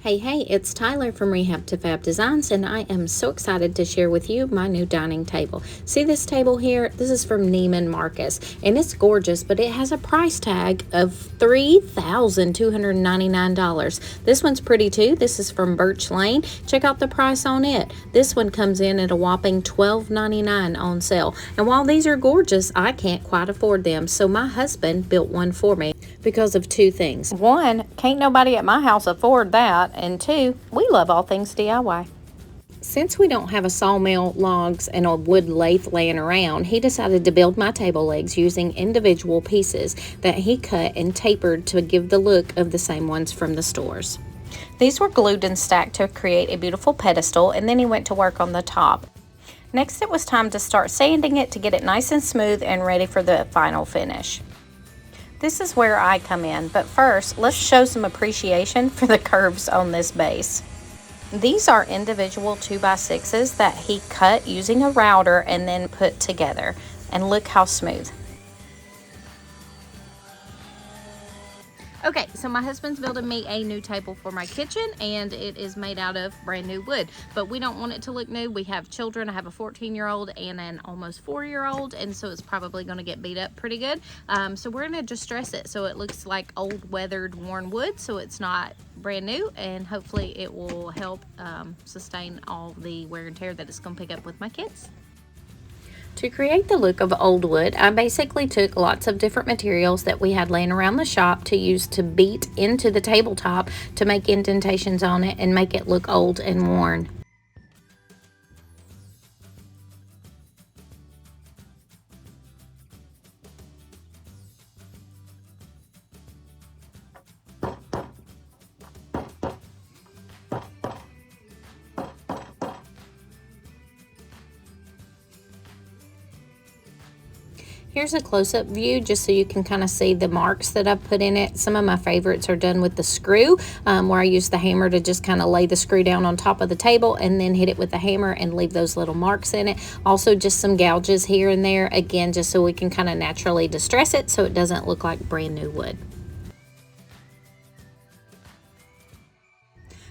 Hey, it's Tyler from Rehab to Fab Designs, and I am so excited to share with you my new dining table. See this table here? This is from Neiman Marcus, and it's gorgeous, but it has a price tag of $3,299. This one's pretty too. This is from Birch Lane. Check out the price on it. This one comes in at a whopping $12.99 on sale. And while these are gorgeous, I can't quite afford them, so my husband built one for me because of two things. One, can't nobody at my house afford that. And two, we love all things DIY. Since we don't have a sawmill, logs, and a wood lathe laying around, he decided to build my table legs using individual pieces that he cut and tapered to give the look of the same ones from the stores. These were glued and stacked to create a beautiful pedestal, and then he went to work on the top. Next, it was time to start sanding it to get it nice and smooth and ready for the final finish. This is where I come in, but first, let's show some appreciation for the curves on this base. These are individual 2x6s that he cut using a router and then put together. And look how smooth. Okay, so my husband's building me a new table for my kitchen, and it is made out of brand new wood. But we don't want it to look new. We have children. I have a 14-year-old and an almost 4-year-old, and so it's probably going to get beat up pretty good. So we're going to distress it so it looks like old, weathered, worn wood, so it's not brand new, and hopefully it will help sustain all the wear and tear that it's going to pick up with my kids. To create the look of old wood, I basically took lots of different materials that we had laying around the shop to use to beat into the tabletop to make indentations on it and make it look old and worn. Here's a close-up view just so you can kind of see the marks that I've put in it. Some of my favorites are done with the screw, where I use the hammer to just kind of lay the screw down on top of the table and then hit it with the hammer and leave those little marks in it. Also just some gouges here and there, again, just so we can kind of naturally distress it so it doesn't look like brand new wood.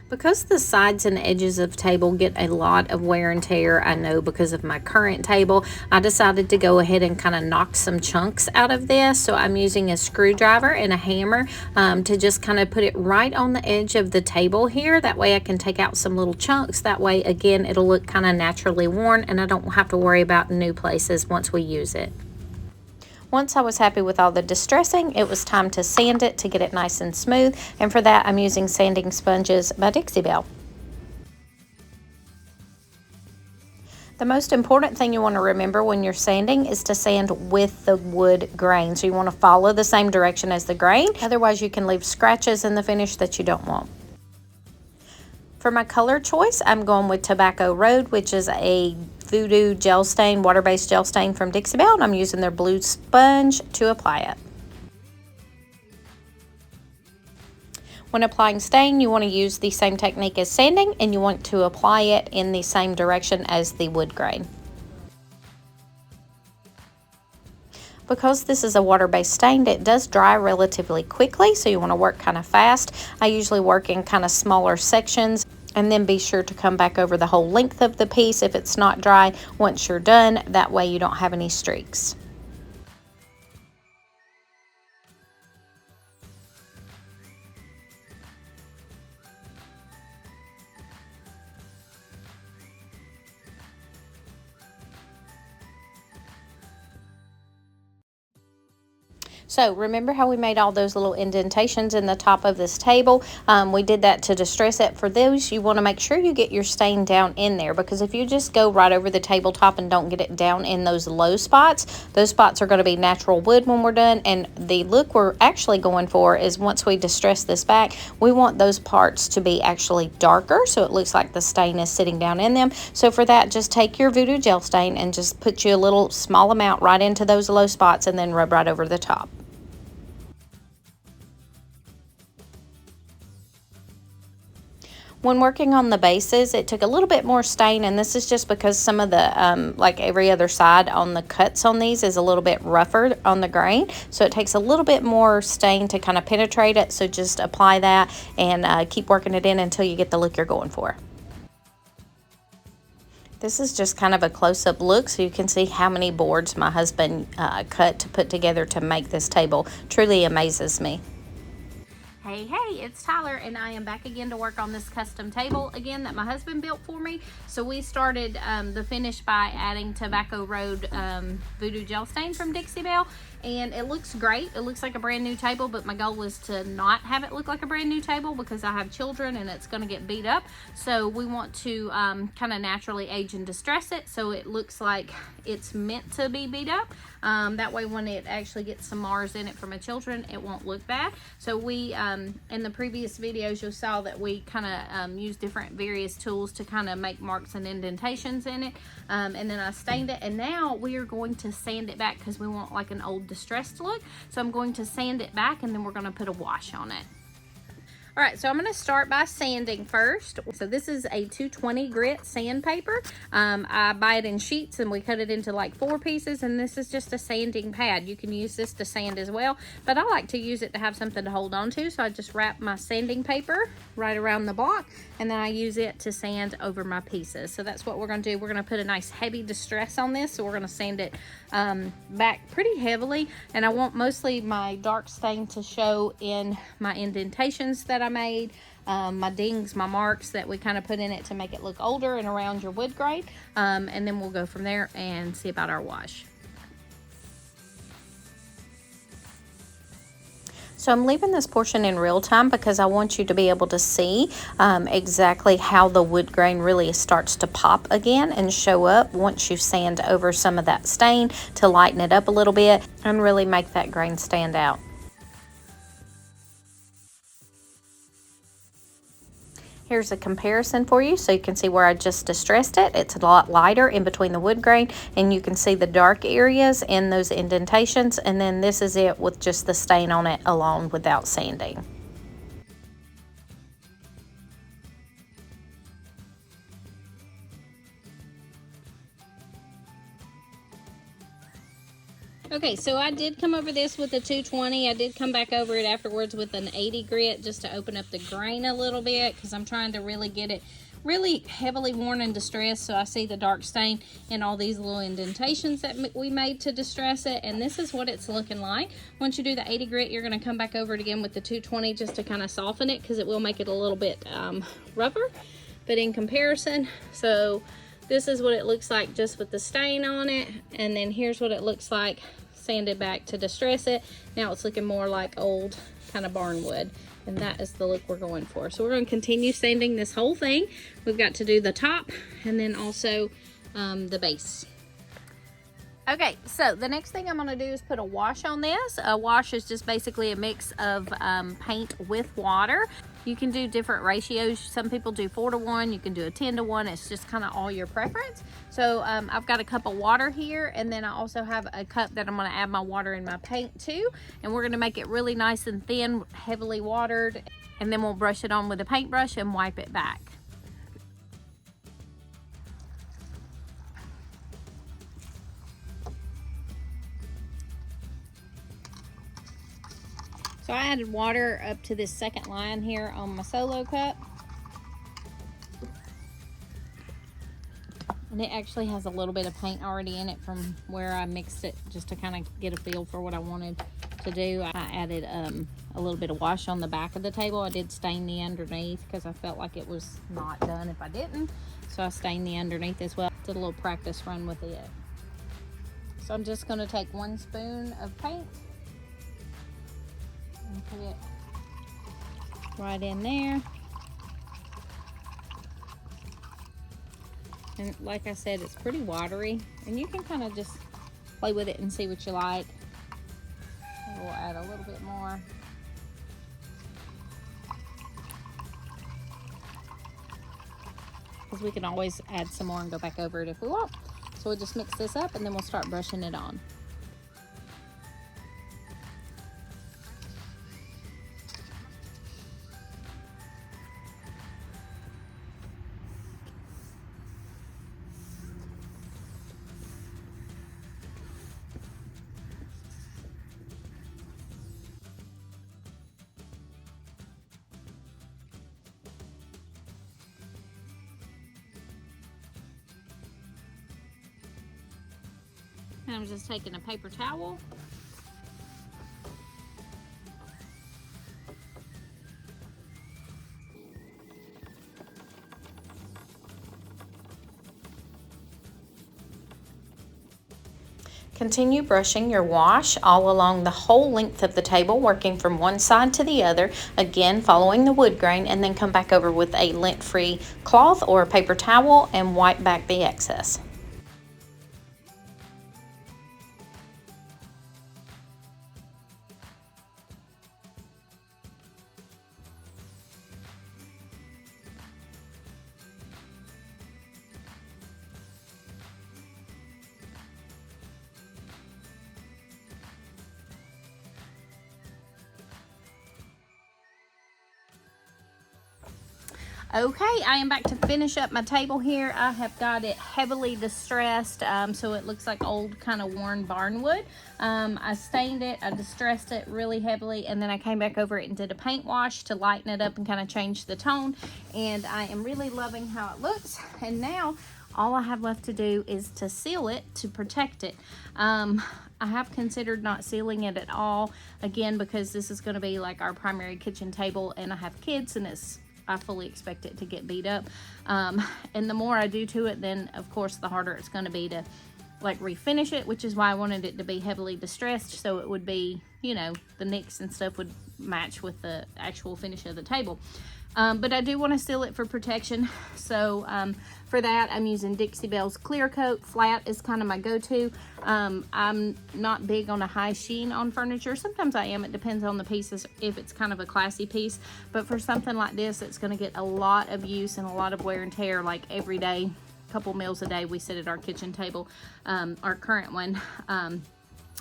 Because the sides and edges of the table get a lot of wear and tear, I know because of my current table, I decided to go ahead and kind of knock some chunks out of this. So I'm using a screwdriver and a hammer to just kind of put it right on the edge of the table here. That way I can take out some little chunks. That way, again, it'll look kind of naturally worn and I don't have to worry about new places once we use it. Once I was happy with all the distressing, it was time to sand it to get it nice and smooth, and for that I'm using sanding sponges by Dixie Belle. The most important thing you want to remember when you're sanding is to sand with the wood grain. So you want to follow the same direction as the grain, otherwise you can leave scratches in the finish that you don't want. For my color choice, I'm going with Tobacco Road, which is a Voodoo Gel Stain, water-based gel stain from Dixie Belle, and I'm using their blue sponge to apply it. When applying stain, you want to use the same technique as sanding, and you want to apply it in the same direction as the wood grain. Because this is a water-based stain, it does dry relatively quickly, so you want to work kind of fast. I usually work in kind of smaller sections and then be sure to come back over the whole length of the piece if it's not dry once you're done. That way you don't have any streaks. So remember how we made all those little indentations in the top of this table? We did that to distress it. For those, you want to make sure you get your stain down in there, because if you just go right over the tabletop and don't get it down in those low spots, those spots are going to be natural wood when we're done. And the look we're actually going for is, once we distress this back, we want those parts to be actually darker so it looks like the stain is sitting down in them. So for that, just take your Voodoo Gel Stain and just put you a little small amount right into those low spots and then rub right over the top. When working on the bases, it took a little bit more stain, and this is just because some of the, like every other side on the cuts on these is a little bit rougher on the grain. So it takes a little bit more stain to kind of penetrate it. So just apply that and keep working it in until you get the look you're going for. This is just kind of a close-up look so you can see how many boards my husband cut to put together to make this table. Truly amazes me. Hey, it's Tyler, and I am back again to work on this custom table again that my husband built for me. So we started the finish by adding Tobacco Road Voodoo Gel Stain from Dixie Belle, and it looks great. It looks like a brand new table, but my goal is to not have it look like a brand new table because I have children and it's going to get beat up. So we want to kind of naturally age and distress it so it looks like it's meant to be beat up. That way when it actually gets some Mars in it for my children, it won't look bad. So we, in the previous videos, you saw that we kind of used different various tools to kind of make marks and indentations in it. And then I stained it, and now we are going to sand it back because we want like an old distressed look. So I'm going to sand it back, and then we're going to put a wash on it. All right, so I'm going to start by sanding first. So this is a 220 grit sandpaper. I buy it in sheets and we cut it into like 4 pieces, and this is just a sanding pad. You can use this to sand as well, but I like to use it to have something to hold on to. So I just wrap my sanding paper right around the block, and then I use it to sand over my pieces. So that's what we're going to do. We're going to put a nice heavy distress on this, so we're going to sand it back pretty heavily, and I want mostly my dark stain to show in my indentations that I made, my dings, my marks that we kind of put in it to make it look older and around your wood grain, and then we'll go from there and see about our wash. So I'm leaving this portion in real time because I want you to be able to see exactly how the wood grain really starts to pop again and show up once you sand over some of that stain to lighten it up a little bit and really make that grain stand out. Here's a comparison for you so you can see where I just distressed it. It's a lot lighter in between the wood grain, and you can see the dark areas in those indentations, and then this is it with just the stain on it alone without sanding. Okay, so I did come over this with a 220. I did come back over it afterwards with an 80 grit just to open up the grain a little bit because I'm trying to really get it really heavily worn and distressed, so I see the dark stain in all these little indentations that we made to distress it, and this is what it's looking like. Once you do the 80 grit, you're going to come back over it again with the 220 just to kind of soften it because it will make it a little bit rougher. But in comparison, so this is what it looks like just with the stain on it, and then here's what it looks like sanded back to distress it. Now it's looking more like old kind of barn wood, and that is the look we're going for. So we're going to continue sanding this whole thing. We've got to do the top and then also the base. Okay, so the next thing I'm going to do is put a wash on this. A wash is just basically a mix of paint with water. You can do different ratios. Some people do 4-to-1. You can do a 10-to-1. It's just kind of all your preference. So I've got a cup of water here, and then I also have a cup that I'm going to add my water and my paint to. And we're going to make it really nice and thin, heavily watered, and then we'll brush it on with a paintbrush and wipe it back. So I added water up to this second line here on my solo cup. And it actually has a little bit of paint already in it from where I mixed it just to kind of get a feel for what I wanted to do. I added a little bit of wash on the back of the table. I did stain the underneath because I felt like it was not done if I didn't. So I stained the underneath as well. Did a little practice run with it. So I'm just going to take 1 spoon of paint and put it right in there. And like I said, it's pretty watery, and you can kind of just play with it and see what you like. We'll add a little bit more. Because we can always add some more and go back over it if we want. So we'll just mix this up and then we'll start brushing it on. And I'm just taking a paper towel. Continue brushing your wash all along the whole length of the table, working from one side to the other, again following the wood grain, and then come back over with a lint-free cloth or a paper towel and wipe back the excess. Okay, I am back to finish up my table here. I have got it heavily distressed, so it looks like old kind of worn barnwood. I stained it, I distressed it really heavily, and then I came back over it and did a paint wash to lighten it up and kind of change the tone. And I am really loving how it looks. And now all I have left to do is to seal it to protect it. I have considered not sealing it at all, again, because this is going to be like our primary kitchen table, and I have kids, and I fully expect it to get beat up. And the more I do to it, then of course the harder it's going to be to like refinish it, which is why I wanted it to be heavily distressed, so it would be, you know, the nicks and stuff would match with the actual finish of the table. But I do want to seal it for protection, so for that I'm using Dixie Belle's Clear Coat. Flat is kind of my go-to. I'm not big on a high sheen on furniture. Sometimes I am, it depends on the pieces, if it's kind of a classy piece, but for something like this, it's going to get a lot of use and a lot of wear and tear, like every day, couple meals a day we sit at our kitchen table, our current one.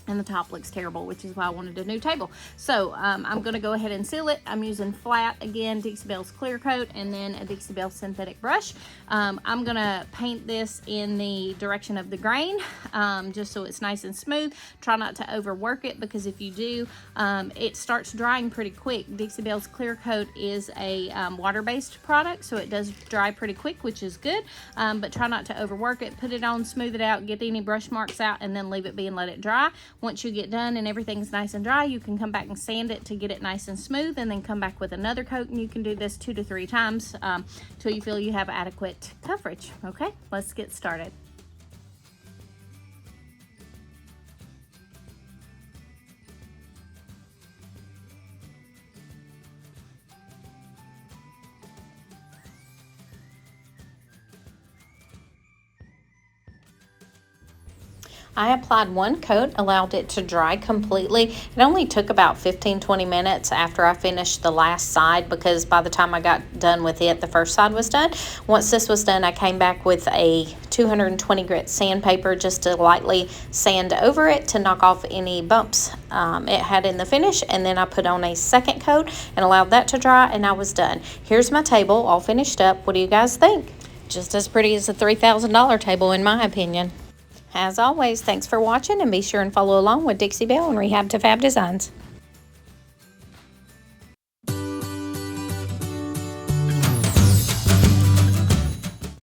And the top looks terrible, which is why I wanted a new table. So I'm going to go ahead and seal it. I'm using flat, again, Dixie Belle's Clear Coat, and then a Dixie Belle synthetic brush. I'm going to paint this in the direction of the grain, just so it's nice and smooth. Try not to overwork it, because if you do, it starts drying pretty quick. Dixie Belle's Clear Coat is a water-based product, so it does dry pretty quick, which is good, but try not to overwork it. Put it on, smooth it out, get any brush marks out, and then leave it be and let it dry. Once you get done and everything's nice and dry, you can come back and sand it to get it nice and smooth, and then come back with another coat, and you can do this 2 to 3 times till you feel you have adequate coverage. Okay, let's get started. I applied one coat, allowed it to dry completely. It only took about 15-20 minutes after I finished the last side, because by the time I got done with it, the first side was done. Once this was done, I came back with a 220 grit sandpaper just to lightly sand over it to knock off any bumps it had in the finish, and then I put on a second coat and allowed that to dry, and I was done. Here's my table all finished up. What do you guys think? Just as pretty as a $3,000 table, in my opinion. As always, thanks for watching, and be sure and follow along with Dixie Belle and Rehab to Fab Designs.